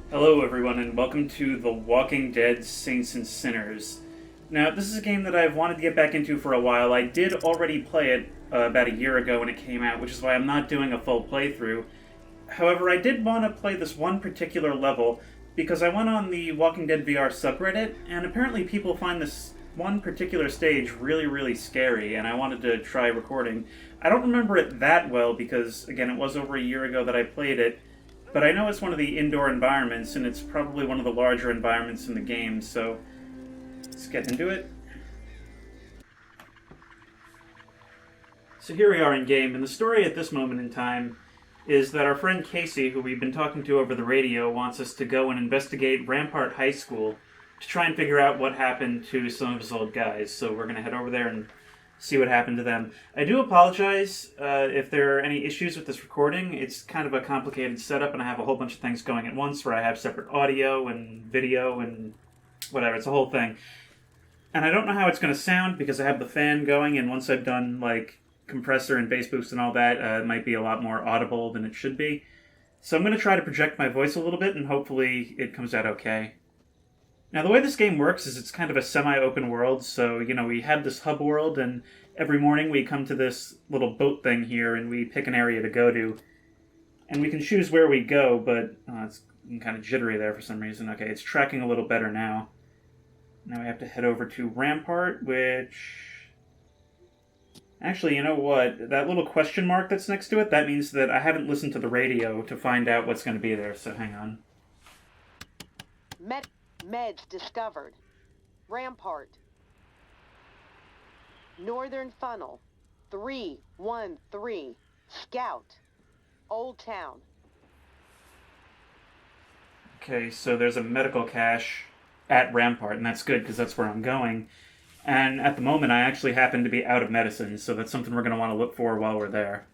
Hello, everyone, and welcome to The Walking Dead Saints and Sinners. Now, this is a game that I've wanted to get back into for a while. I did already play it about a year ago when it came out, which is why I'm not doing a full playthrough. However, I did want to play this one particular level because I went on the Walking Dead VR subreddit, and apparently people find this one particular stage really, really scary, and I wanted to try recording. I don't remember it that well because, again, it was over a year ago that I played it, but I know it's one of the indoor environments, and it's probably one of the larger environments in the game, so let's get into it. So here we are in game, and the story at this moment in time is that our friend Casey, who we've been talking to over the radio, wants us to go and investigate Rampart High School to try and figure out what happened to some of his old guys. So we're going to head over there and see what happened to them. I do apologize if there are any issues with this recording. It's kind of a complicated setup, and I have a whole bunch of things going at once where I have separate audio and video and whatever. It's a whole thing. And I don't know how it's going to sound because I have the fan going, and once I've done, like, compressor and bass boost and all that, it might be a lot more audible than it should be. So I'm going to try to project my voice a little bit, and hopefully it comes out okay. Now, the way this game works is it's kind of a semi-open world, so, we have this hub world, and every morning we come to this little boat thing here, and we pick an area to go to. And we can choose where we go, but it's kind of jittery there for some reason. Okay, it's tracking a little better now. Now we have to head over to Rampart, which... Actually, you know what? That little question mark that's next to it, that means that I haven't listened to the radio to find out what's going to be there, so hang on. Meds discovered. Rampart. Northern Funnel. 313. Scout. Old Town. Okay, so there's a medical cache at Rampart, and that's good because that's where I'm going. And at the moment, I actually happen to be out of medicine, so that's something we're going to want to look for while we're there.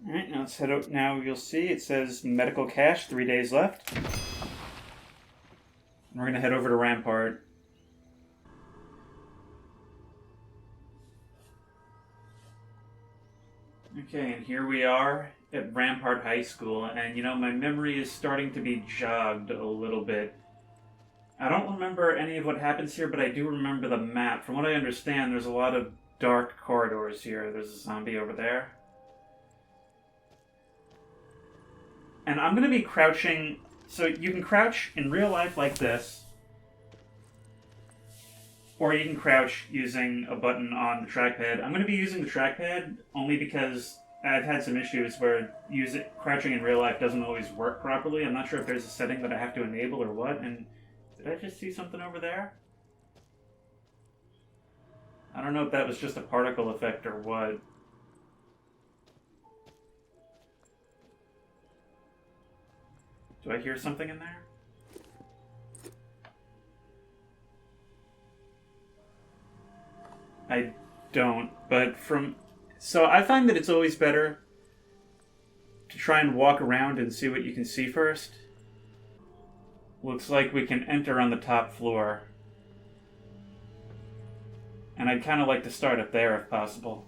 Alright, now let's head out. Now you'll see it says medical cache, 3 days left. And we're going to head over to Rampart. Okay, and here we are at Rampart High School, and my memory is starting to be jogged a little bit. I don't remember any of what happens here, but I do remember the map. From what I understand, there's a lot of dark corridors here. There's a zombie over there. And I'm going to be crouching... So you can crouch in real life like this, or you can crouch using a button on the trackpad. I'm going to be using the trackpad only because I've had some issues where crouching in real life doesn't always work properly. I'm not sure if there's a setting that I have to enable or what, and... Did I just see something over there? I don't know if that was just a particle effect or what. Do I hear something in there? I don't, but So I find that it's always better to try and walk around and see what you can see first. Looks like we can enter on the top floor. And I'd kind of like to start up there if possible.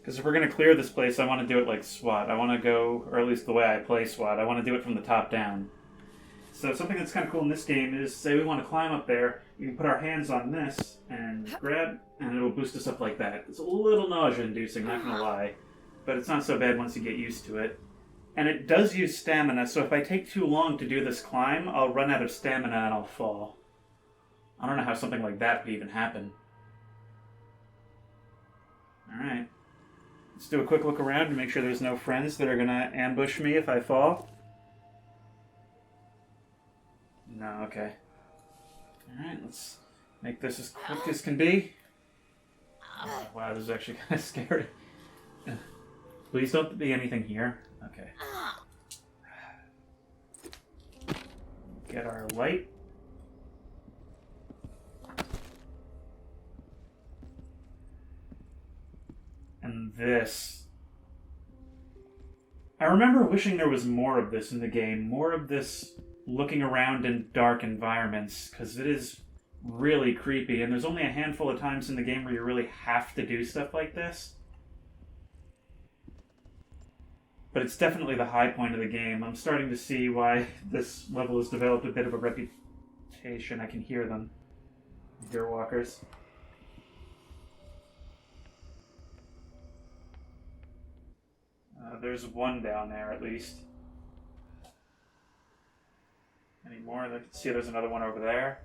Because if we're going to clear this place, I want to do it like SWAT. I want to go, or at least the way I play SWAT, I want to do it from the top down. So something that's kind of cool in this game is, say we want to climb up there, we can put our hands on this and grab, and it'll boost us up like that. It's a little nausea-inducing, not going to lie. But it's not so bad once you get used to it. And it does use stamina, so if I take too long to do this climb, I'll run out of stamina and I'll fall. I don't know how something like that could even happen. Alright. Let's do a quick look around to make sure there's no friends that are going to ambush me if I fall. No, okay. Alright, let's make this as quick as can be. Oh, wow, this is actually kind of scary. Please don't be anything here. Okay. Get our light. And this. I remember wishing there was more of this in the game. More of this looking around in dark environments, because it is really creepy, and there's only a handful of times in the game where you really have to do stuff like this. But it's definitely the high point of the game. I'm starting to see why this level has developed a bit of a reputation. I can hear them. Deer walkers. There's one down there, at least. Any more? I can see there's another one over there.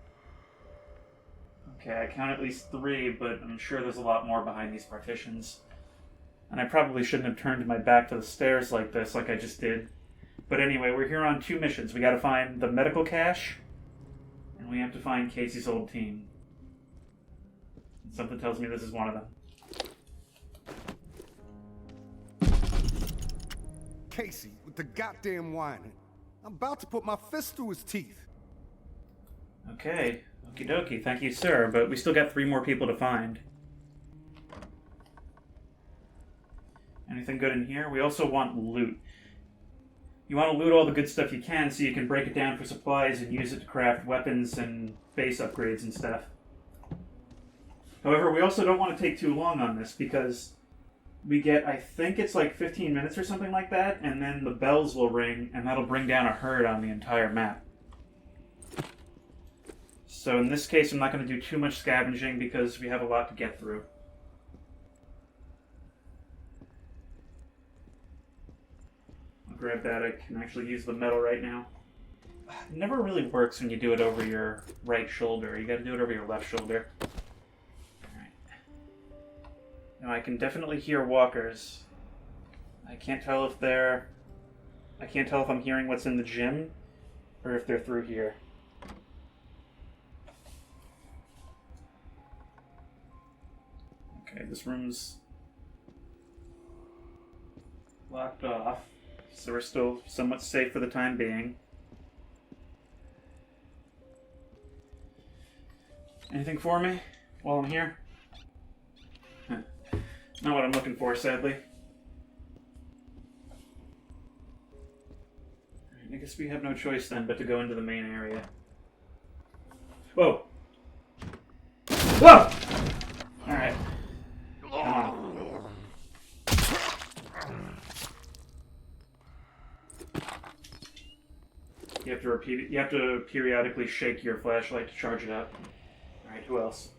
Okay, I count at least 3, but I'm sure there's a lot more behind these partitions. And I probably shouldn't have turned my back to the stairs like this, like I just did. But anyway, we're here on 2 missions. We gotta find the medical cache, and we have to find Casey's old team. And something tells me this is one of them. Casey, with the goddamn whining. I'm about to put my fist through his teeth. Okay, okie dokie, thank you, sir, but we still got 3 more people to find. Anything good in here? We also want loot. You want to loot all the good stuff you can so you can break it down for supplies and use it to craft weapons and base upgrades and stuff. However, we also don't want to take too long on this because we get, I think it's like 15 minutes or something like that, and then the bells will ring, and that'll bring down a herd on the entire map. So in this case, I'm not going to do too much scavenging because we have a lot to get through. I'll grab that. I can actually use the metal right now. It never really works when you do it over your right shoulder. You got to do it over your left shoulder. Now I can definitely hear walkers. I can't tell if I'm hearing what's in the gym or if they're through here. Okay, this room's locked off, so we're still somewhat safe for the time being. Anything for me while I'm here? Not what I'm looking for, sadly. I guess we have no choice then but to go into the main area. Whoa! Whoa! Alright. Come on. You have to periodically shake your flashlight to charge it up. Alright, who else?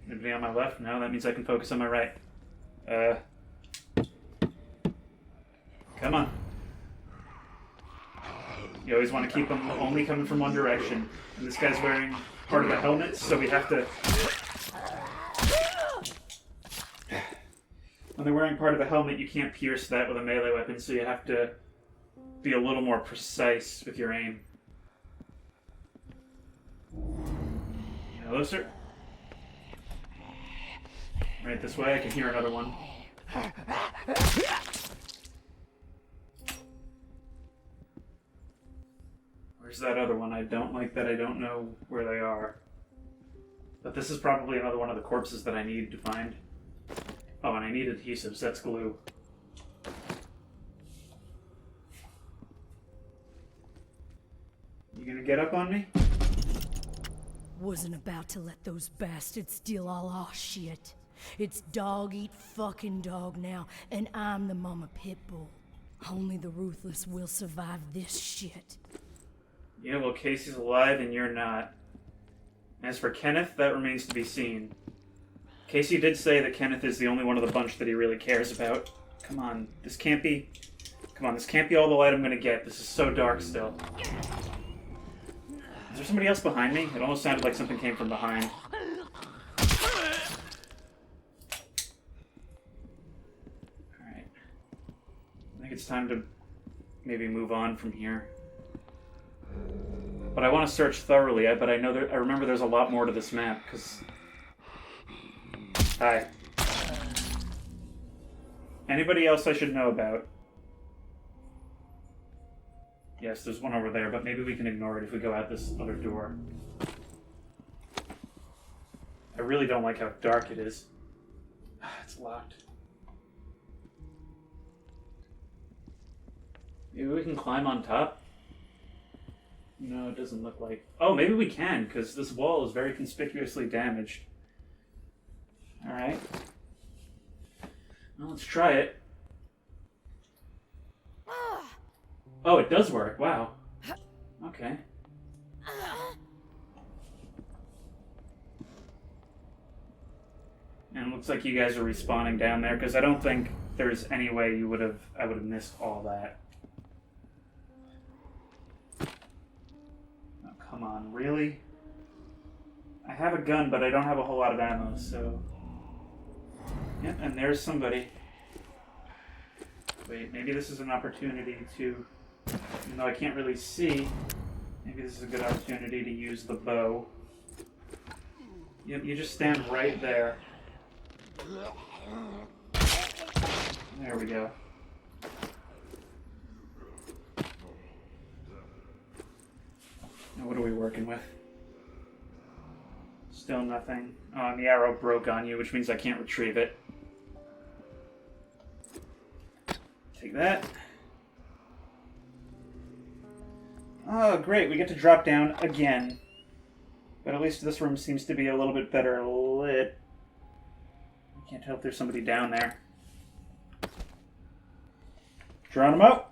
Anybody on my left? No, that means I can focus on my right. Come on. You always want to keep them only coming from one direction. And this guy's wearing part of the helmet, so we have to... When they're wearing part of the helmet, you can't pierce that with a melee weapon, so you have to be a little more precise with your aim. Hello, sir? Right this way, I can hear another one. Where's that other one? I don't like that I don't know where they are. But this is probably another one of the corpses that I need to find. Oh, and I need adhesives. That's glue. You gonna get up on me? Wasn't about to let those bastards steal all our shit. It's dog eat fucking dog now, and I'm the mama pit bull. Only the ruthless will survive this shit. Yeah, well, Casey's alive and you're not. As for Kenneth, that remains to be seen. Casey did say that Kenneth is the only one of the bunch that he really cares about. Come on, this can't be... Come on, this can't be all the light I'm gonna get. This is so dark still. Is there somebody else behind me? It almost sounded like something came from behind. Alright. I think it's time to maybe move on from here. But I want to search thoroughly, but I remember there's a lot more to this map, because... Hi. Anybody else I should know about? Yes, there's one over there, but maybe we can ignore it if we go out this other door. I really don't like how dark it is. It's locked. Maybe we can climb on top? No, it doesn't look like... Oh, maybe we can, because this wall is very conspicuously damaged. Alright. Well, let's try it. Oh, it does work. Wow. Okay. And it looks like you guys are respawning down there, because I don't think there's any way I would have missed all that. Oh, come on, really? I have a gun, but I don't have a whole lot of ammo, so... Yep, and there's somebody. Wait, maybe this is an opportunity to... Even though I can't really see, maybe this is a good opportunity to use the bow. Yep, you just stand right there. There we go. Now what are we working with? Still nothing. Oh, and the arrow broke on you, which means I can't retrieve it. Take that. Oh, great. We get to drop down again. But at least this room seems to be a little bit better lit. I can't tell if there's somebody down there. Geronimo!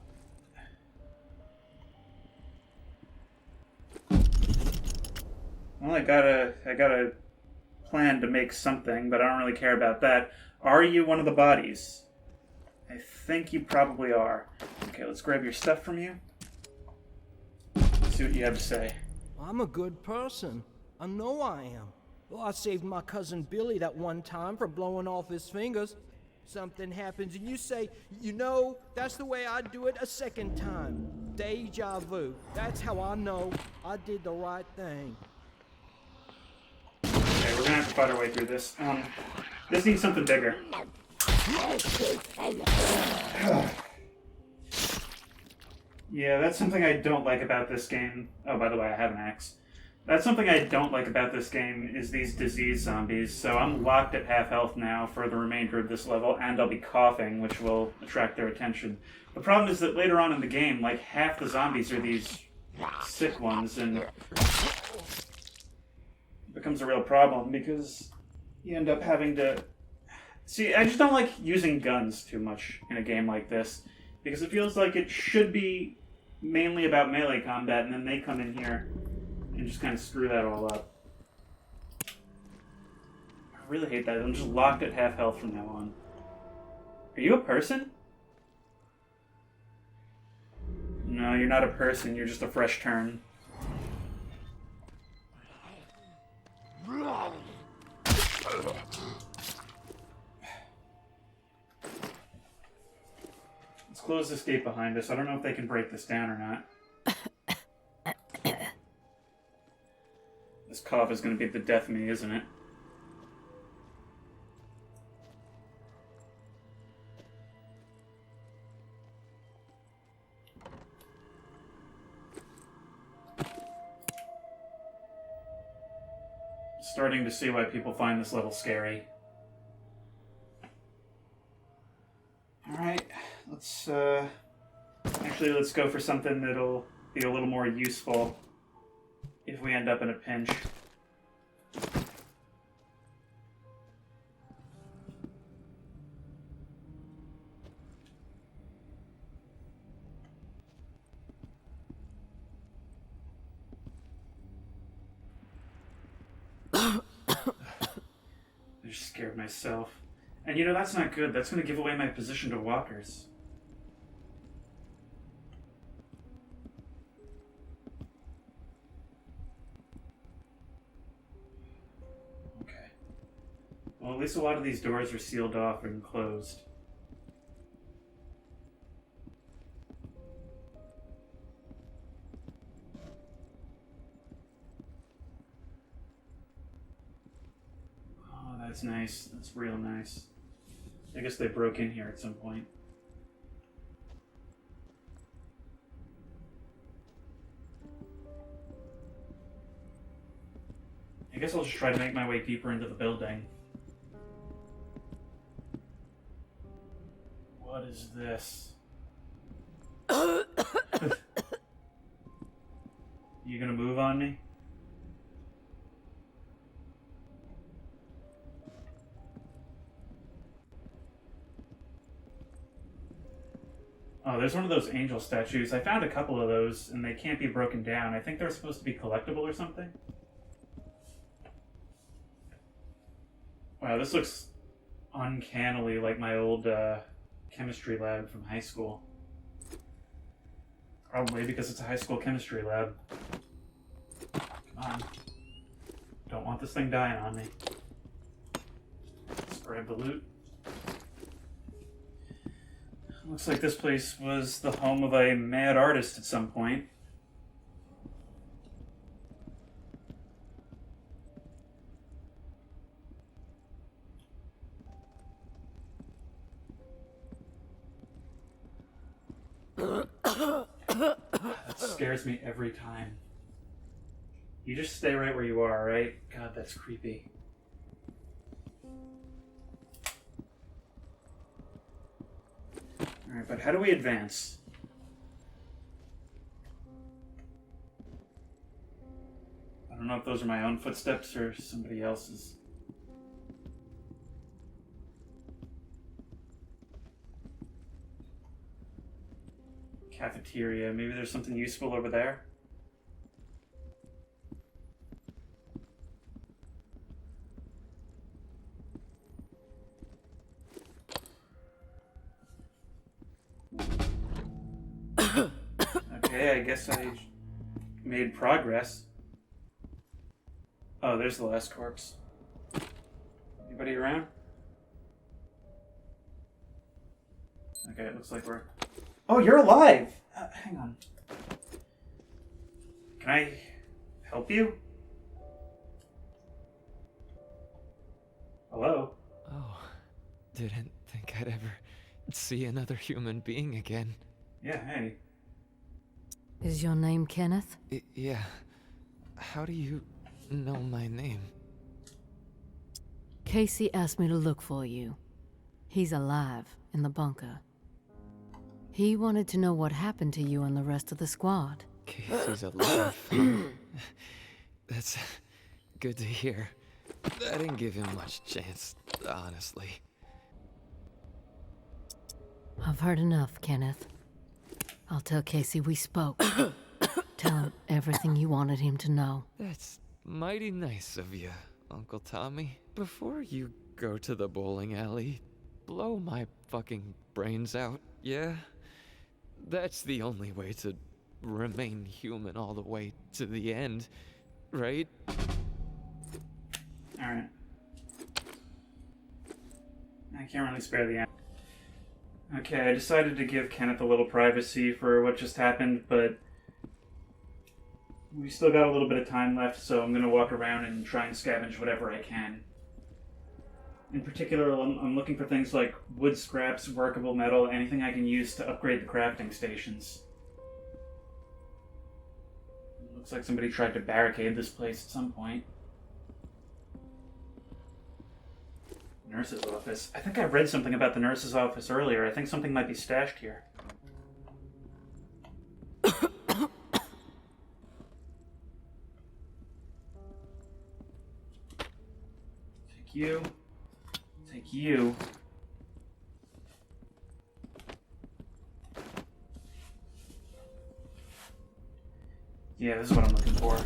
Well, I got a plan to make something, but I don't really care about that. Are you one of the bodies? I think you probably are. Okay, let's grab your stuff from you. See what you have to say. I'm a good person. I know I am. Well, I saved my cousin Billy that one time from blowing off his fingers. Something happens and you say, you know, that's the way I'd do it a second time. Deja vu. That's how I know I did the right thing. Okay, we're gonna have to fight our way through this. This needs something bigger. Yeah, that's something I don't like about this game. Oh, by the way, I have an axe. That's something I don't like about this game, is these disease zombies. So I'm locked at half health now for the remainder of this level, and I'll be coughing, which will attract their attention. The problem is that later on in the game, like, half the zombies are these sick ones, and it becomes a real problem, because you end up having to... See, I just don't like using guns too much in a game like this, because it feels like it should be mainly about melee combat, and then they come in here and just kind of screw that all up. I really hate that. I'm just locked at half health from now on. Are you a person? No, you're not a person. You're just a fresh turn. Let's close this gate behind us. I don't know if they can break this down or not. This cough is going to be the death of me, isn't it? Starting to see why people find this level scary. Alright, let's go for something that'll be a little more useful if we end up in a pinch. I just scared myself. And you know, that's not good. That's going to give away my position to walkers. Okay. Well, at least a lot of these doors are sealed off and closed. Oh, that's nice. That's real nice. I guess they broke in here at some point. I guess I'll just try to make my way deeper into the building. What is this? You gonna move on me? Oh, there's one of those angel statues. I found a couple of those, and they can't be broken down. I think they're supposed to be collectible or something. Wow, this looks uncannily like my old chemistry lab from high school. Probably because it's a high school chemistry lab. Come on. Don't want this thing dying on me. Let's grab the loot. Looks like this place was the home of a mad artist at some point. That scares me every time. You just stay right where you are, right? God, that's creepy. Alright, but how do we advance? I don't know if those are my own footsteps or somebody else's. Cafeteria. Maybe there's something useful over there? Okay, I guess I made progress. Oh, there's the last corpse. Anybody around? Okay, it looks like we're... Oh, you're alive! Hang on. Can I help you? Hello? Oh, didn't think I'd ever see another human being again. Yeah, hey. Is your name Kenneth? Yeah. How do you know my name? Casey asked me to look for you. He's alive in the bunker. He wanted to know what happened to you and the rest of the squad. Casey's alive. That's good to hear. I didn't give him much chance, honestly. I've heard enough, Kenneth. I'll tell Casey we spoke. Tell him everything you wanted him to know. That's mighty nice of you, Uncle Tommy. Before you go to the bowling alley, blow my fucking brains out, yeah? That's the only way to remain human all the way to the end, right? Alright. I can't really spare the end. Okay, I decided to give Kenneth a little privacy for what just happened, but we still got a little bit of time left, so I'm going to walk around and try and scavenge whatever I can. In particular, I'm looking for things like wood scraps, workable metal, anything I can use to upgrade the crafting stations. Looks like somebody tried to barricade this place at some point. Nurse's office. I think I read something about the nurse's office earlier. I think something might be stashed here. Take you. Take you. Yeah, this is what I'm looking for.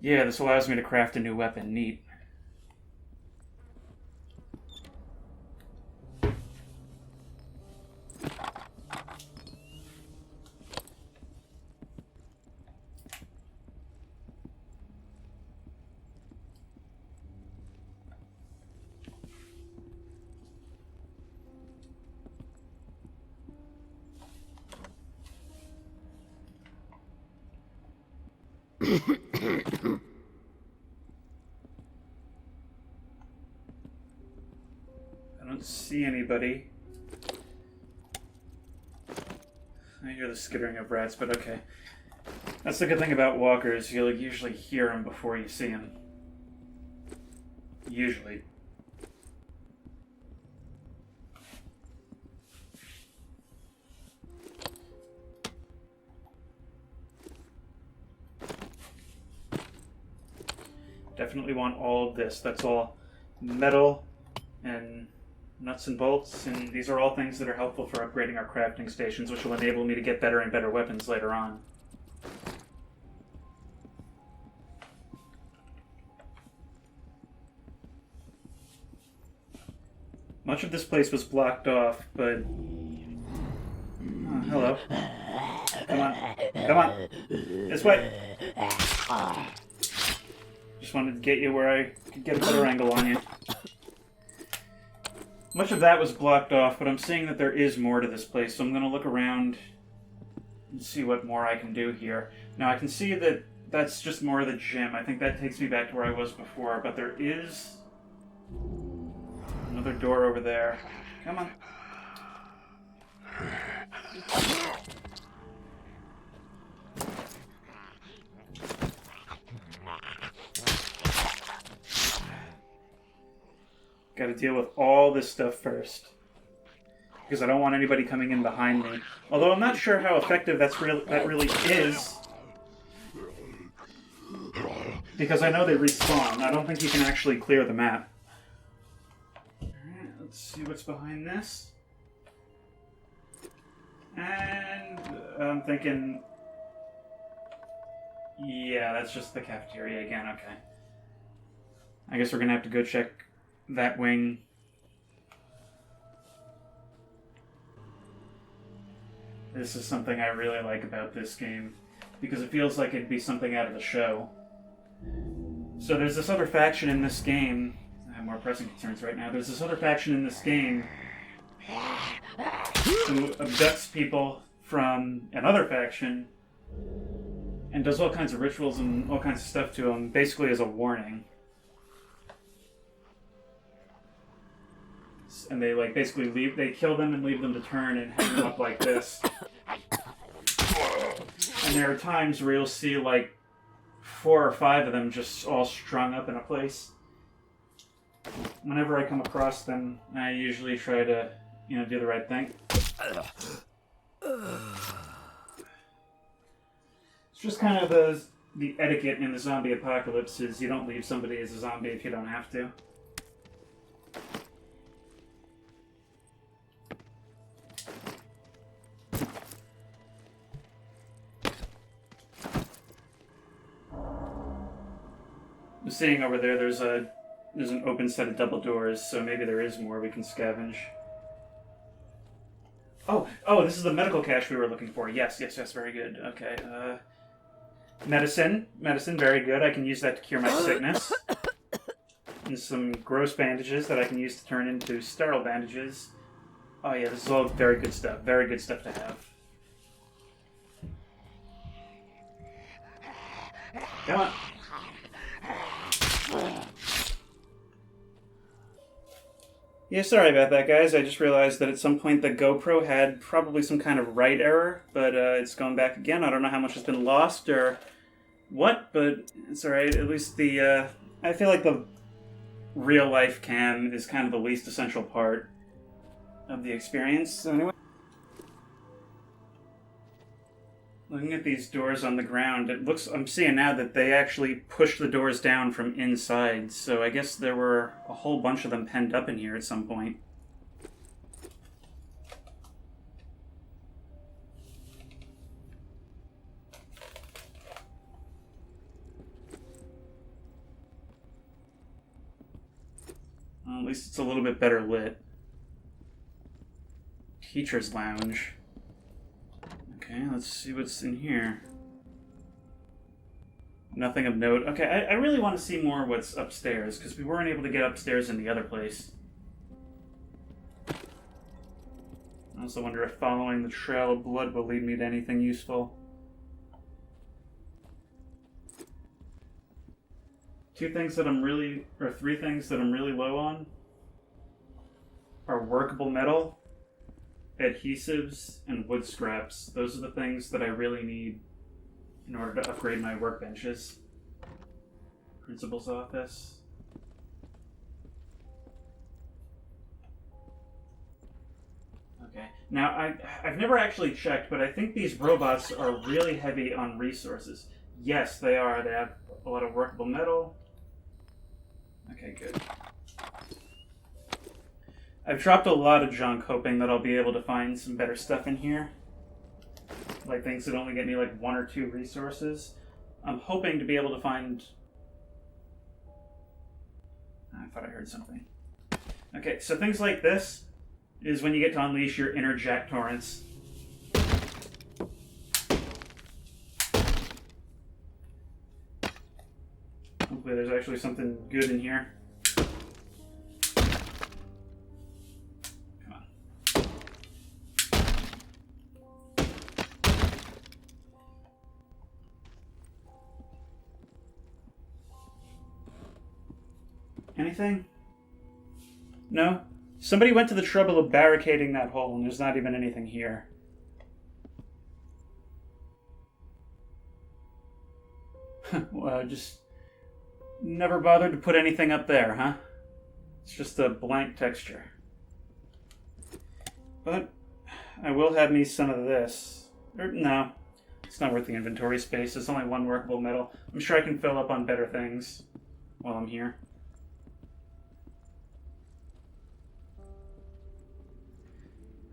Yeah, this allows me to craft a new weapon. Neat. I don't see anybody. I hear the skittering of rats, but okay. That's the good thing about walkers. You'll usually hear them before you see them. Usually. Definitely want all of this. That's all metal and nuts and bolts, and these are all things that are helpful for upgrading our crafting stations, which will enable me to get better and better weapons later on. Much of this place was blocked off, but... Oh, hello. Come on. Come on. This way. Just wanted to get you where I could get a better angle on you. Much of that was blocked off, but I'm seeing that there is more to this place, so I'm going to look around and see what more I can do here. Now, I can see that that's just more of the gym. I think that takes me back to where I was before, but there is another door over there. Come on. Got to deal with all this stuff first, because I don't want anybody coming in behind me. Although I'm not sure how effective that really is, because I know they respawn. I don't think you can actually clear the map. Alright, let's see what's behind this. And I'm thinking, yeah, that's just the cafeteria again. Okay. I guess we're gonna have to go check that wing. This is something I really like about this game, because it feels like it'd be something out of the show. So there's this other faction in this game. I have more pressing concerns right now. There's this other faction in this game who abducts people from another faction and does all kinds of rituals and all kinds of stuff to them, basically as a warning. And they basically leave. They kill them and leave them to turn and hang them up like this. And there are times where you'll see 4 or 5 of them just all strung up in a place. Whenever I come across them, I usually try to, do the right thing. It's just kind of the etiquette in the zombie apocalypse is you don't leave somebody as a zombie if you don't have to. Seeing over there, there's an open set of double doors, so maybe there is more we can scavenge. Oh, this is the medical cache we were looking for. Yes, very good. Okay, medicine, very good. I can use that to cure my sickness. And some gross bandages that I can use to turn into sterile bandages. Oh yeah, this is all very good stuff. Very good stuff to have. Come on. Yeah, sorry about that, guys. I just realized that at some point the GoPro had probably some kind of write error, but it's gone back again. I don't know how much has been lost or what, but it's alright. At least I feel like the real-life cam is kind of the least essential part of the experience. So anyway, looking at these doors on the ground, I'm seeing now that they actually push the doors down from inside, so I guess there were a whole bunch of them penned up in here at some point. Well, at least it's a little bit better lit. Teacher's lounge. Okay, let's see what's in here. Nothing of note. Okay, I really want to see more what's upstairs, because we weren't able to get upstairs in the other place. I also wonder if following the trail of blood will lead me to anything useful. 3 things that I'm really low on are workable metal, adhesives, and wood scraps. Those are the things that I really need in order to upgrade my workbenches. Principal's office. Okay. Now, I've never actually checked, but I think these robots are really heavy on resources. Yes, they are. They have a lot of workable metal. Okay, good. I've dropped a lot of junk hoping that I'll be able to find some better stuff in here. Like things that only get me like 1 or 2 resources. I'm hoping to be able to find... I thought I heard something. Okay, so things like this is when you get to unleash your inner Jack Torrance. Hopefully there's actually something good in here. Come on. Anything? No? Somebody went to the trouble of barricading that hole and there's not even anything here. Well, just never bothered to put anything up there, huh? It's just a blank texture. But I will have me some of this. No, it's not worth the inventory space. It's only 1 workable metal. I'm sure I can fill up on better things while I'm here.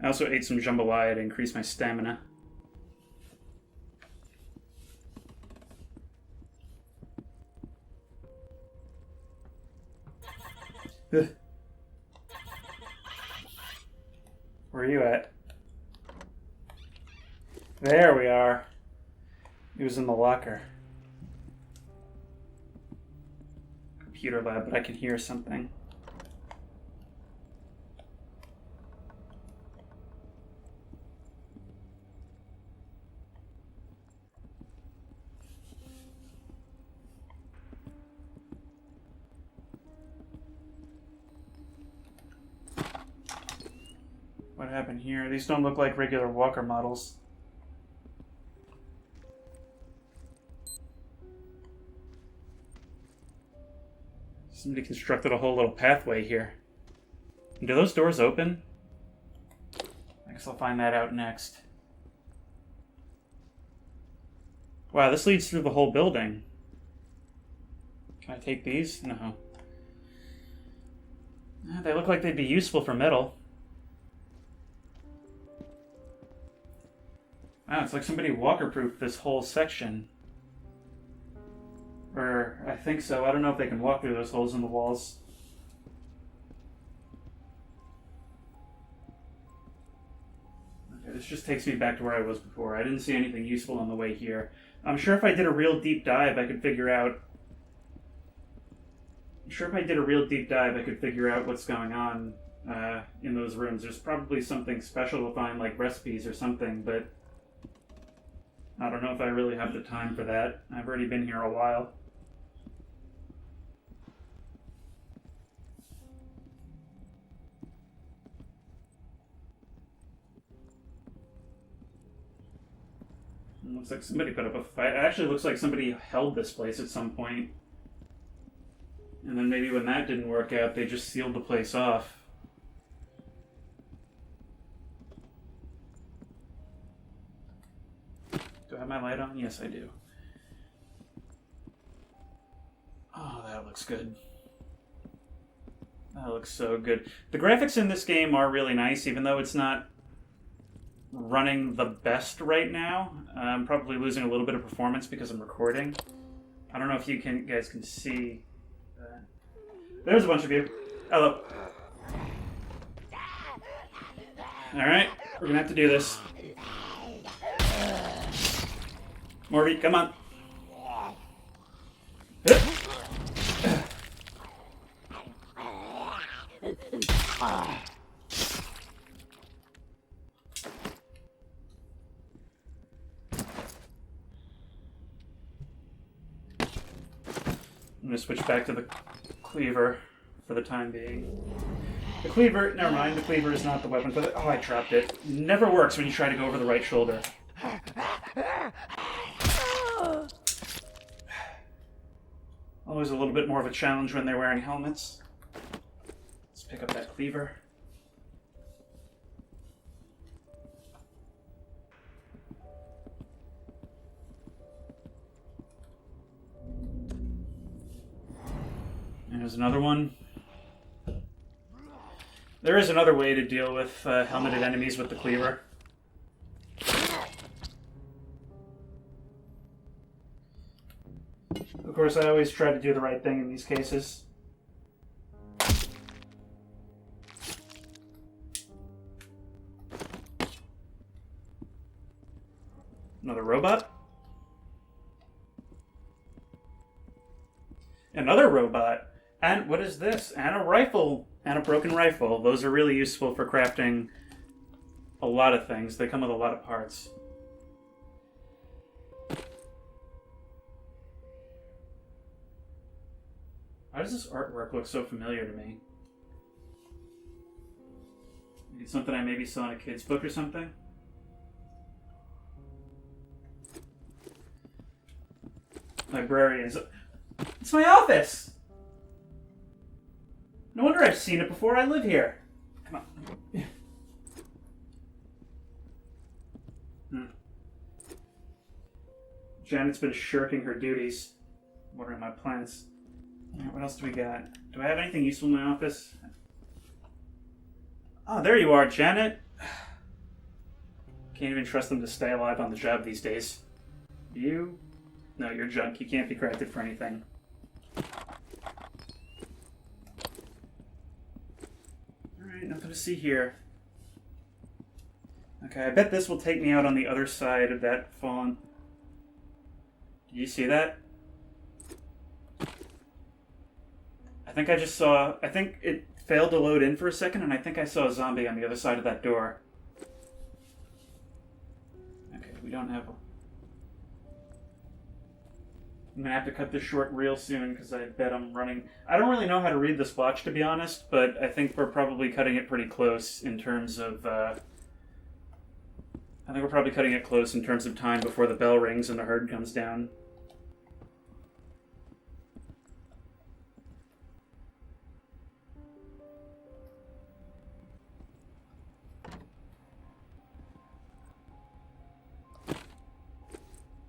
I also ate some jambalaya to increase my stamina. Where are you at? There we are. He was in the locker. Computer lab, but I can hear something. What happened here? These don't look like regular walker models. Somebody constructed a whole little pathway here. Do those doors open? I guess I'll find that out next. Wow, this leads through the whole building. Can I take these? No. They look like they'd be useful for metal. Wow, it's like somebody walker-proofed this whole section. Or, I think so. I don't know if they can walk through those holes in the walls. Okay, this just takes me back to where I was before. I didn't see anything useful on the way here. I'm sure if I did a real deep dive, I could figure out... what's going on in those rooms. There's probably something special to find, like recipes or something, but... I don't know if I really have the time for that. I've already been here a while. It looks like somebody put up a fight. It actually looks like somebody held this place at some point. And then maybe when that didn't work out, they just sealed the place off. Do I have my light on? Yes, I do. Oh, that looks good. That looks so good. The graphics in this game are really nice, even though it's not running the best right now. I'm probably losing a little bit of performance because I'm recording. I don't know if you guys can see. There's a bunch of you. Hello. Alright, we're gonna have to do this. Morty, come on. I'm gonna switch back to the cleaver for the time being. The cleaver, never mind, the cleaver is not the weapon for the... Oh, I dropped it. Never works when you try to go over the right shoulder. Always a little bit more of a challenge when they're wearing helmets. Let's pick up that cleaver. There's another one. There is another way to deal with helmeted enemies with the cleaver. Of course, I always try to do the right thing in these cases. Another robot? Another robot. And what is this? And a rifle. And a broken rifle. Those are really useful for crafting a lot of things. They come with a lot of parts. Why does this artwork look so familiar to me? It's something I maybe saw in a kid's book or something? Librarians. It's my office! No wonder I've seen it before. I live here. Come on. Janet's been shirking her duties. Watering my plants. Alright, what else do we got? Do I have anything useful in my office? Oh, there you are, Janet. Can't even trust them to stay alive on the job these days. You? No, you're junk. You can't be crafted for anything. Alright, nothing to see here. Okay, I bet this will take me out on the other side of that fallen... Did you see that? I think I just saw... I think it failed to load in for a second, and I think I saw a zombie on the other side of that door. Okay, we don't have... I'm gonna have to cut this short real soon, because I bet I'm running... I don't really know how to read this watch, to be honest, but I think we're probably cutting it pretty close in terms of... I think we're probably cutting it close in terms of time before the bell rings and the herd comes down.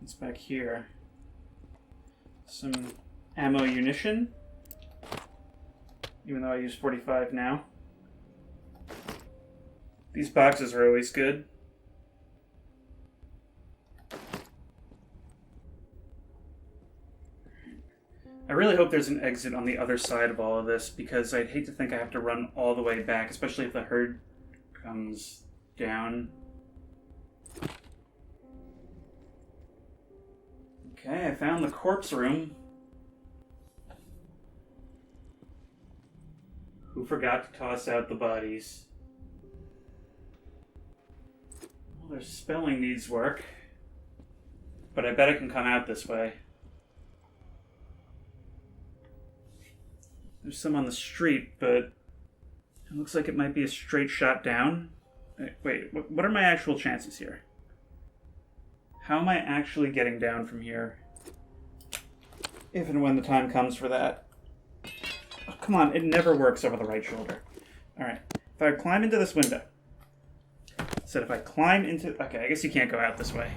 It's back here. Some ammo munition. Even though I use 45 now. These boxes are always good. I really hope there's an exit on the other side of all of this, because I'd hate to think I have to run all the way back, especially if the herd comes down. Okay, I found the corpse room. Who forgot to toss out the bodies? Well, their spelling needs work. But I bet it can come out this way. There's some on the street, but it looks like it might be a straight shot down. Wait, what are my actual chances here? How am I actually getting down from here? If and when the time comes for that. Oh, come on, it never works over the right shoulder. Alright, if I climb into this window. So if I climb into... Okay, I guess you can't go out this way.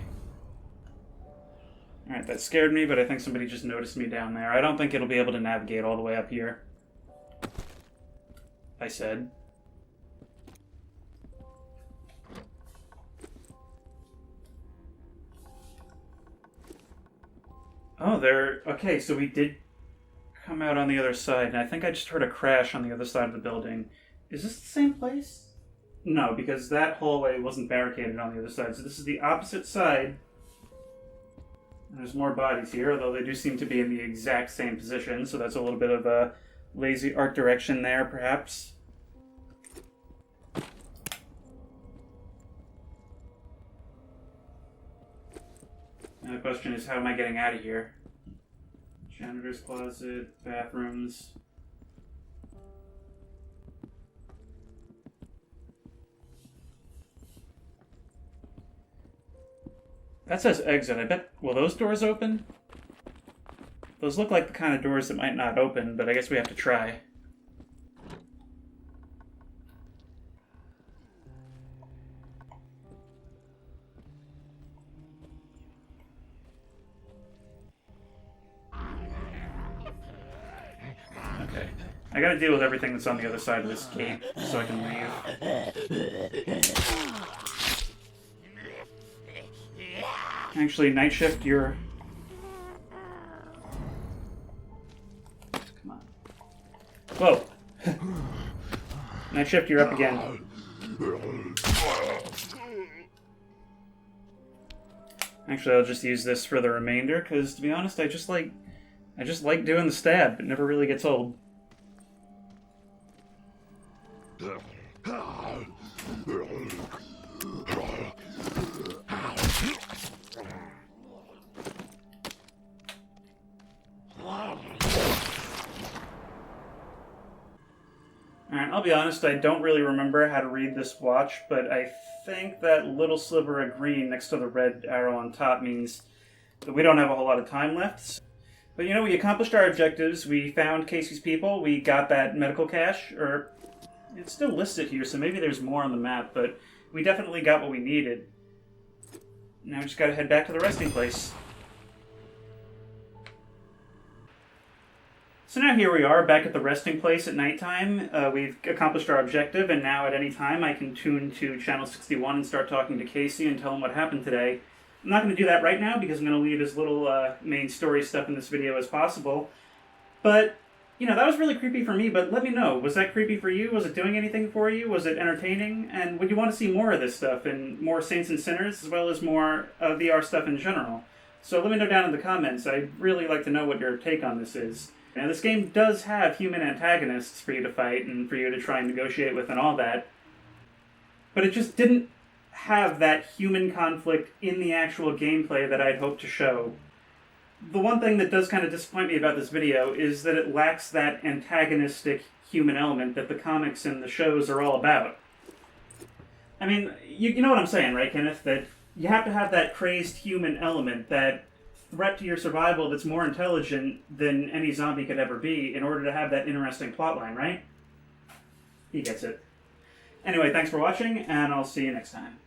Alright, that scared me, but I think somebody just noticed me down there. I don't think it'll be able to navigate all the way up here. I said. Oh, there... Okay, so we did come out on the other side, and I think I just heard a crash on the other side of the building. Is this the same place? No, because that hallway wasn't barricaded on the other side, so this is the opposite side. And there's more bodies here, although they do seem to be in the exact same position, so that's a little bit of a lazy art direction there, perhaps. And the question is, how am I getting out of here? Janitor's closet, bathrooms. That says exit. I bet... Will those doors open? Those look like the kind of doors that might not open, but I guess we have to try. Okay. I gotta deal with everything that's on the other side of this gate so I can leave. Actually, Night Shift, you're... Come on. Whoa! Night Shift, you're up again. Actually, I'll just use this for the remainder, because, to be honest, I just like doing the stab. It never really gets old. Alright, I'll be honest, I don't really remember how to read this watch, but I think that little sliver of green next to the red arrow on top means that we don't have a whole lot of time left. But you know, we accomplished our objectives, we found Casey's people, we got that medical cache, or it's still listed here, so maybe there's more on the map, but we definitely got what we needed. Now we just gotta head back to the resting place. So now here we are, back at the resting place at nighttime. We've accomplished our objective, and now at any time I can tune to Channel 61 and start talking to Casey and tell him what happened today. I'm not going to do that right now because I'm going to leave as little main story stuff in this video as possible. But, you know, that was really creepy for me, but let me know. Was that creepy for you? Was it doing anything for you? Was it entertaining? And would you want to see more of this stuff and more Saints and Sinners as well as more VR stuff in general? So let me know down in the comments. I'd really like to know what your take on this is. Now, this game does have human antagonists for you to fight and for you to try and negotiate with and all that, but it just didn't have that human conflict in the actual gameplay that I'd hoped to show. The one thing that does kind of disappoint me about this video is that it lacks that antagonistic human element that the comics and the shows are all about. I mean, you know what I'm saying, right, Kenneth? That you have to have that crazed human element, that threat to your survival that's more intelligent than any zombie could ever be in order to have that interesting plotline, right? He gets it. Anyway, thanks for watching, and I'll see you next time.